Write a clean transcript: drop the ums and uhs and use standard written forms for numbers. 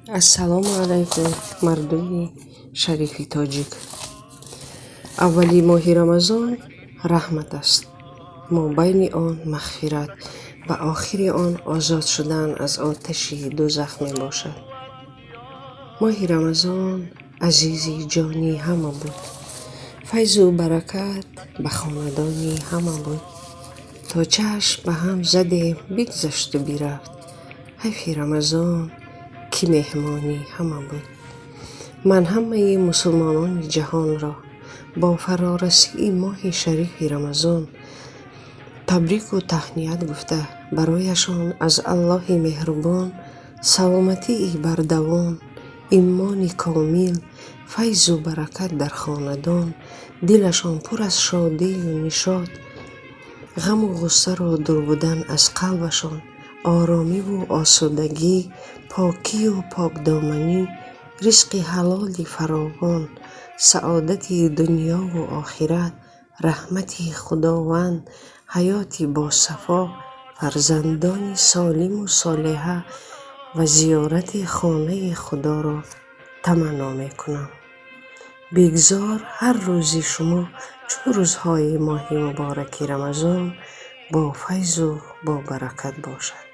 ассалому алайкум мардуми шарифи тоҷик. аввали моҳи рамазон раҳмат аст, мобайни он мағфират ва охири он озод шудан аз оташи дӯзах мебошад. моҳи рамазон азизи ҷони ҳама буд, файзу баракат ба хонадони ҳама буд. то чашм ба ҳам задем бигзашту бирафт, ҳайфи рамазон ки меҳмони ҳама буд. ман ҳамаи мусулмонони ҷаҳонро бо фарорасии моҳи шарифи рамазон табрику таҳният гуфта, барояшон аз Аллоҳи меҳрубон саломатии бардавом, имони комил, файзу баракат дар хонадон, дилашон пур аз шодию нишод, ғаму ғуссаро дур будан аз қалбашон, оромиву осудагӣ, покию покдоманӣ, ризқи ҳалоли фаровон, саодати дунёву охират, раҳмати худованд, ҳаёти босафо, фарзандони солиму солеҳа ва зиёрати хонаи худоро таманно мекунам. бигзор ҳар рӯзи шумо чун рӯзҳои моҳи мубораки рамазон бо файзу бо баракат бошад.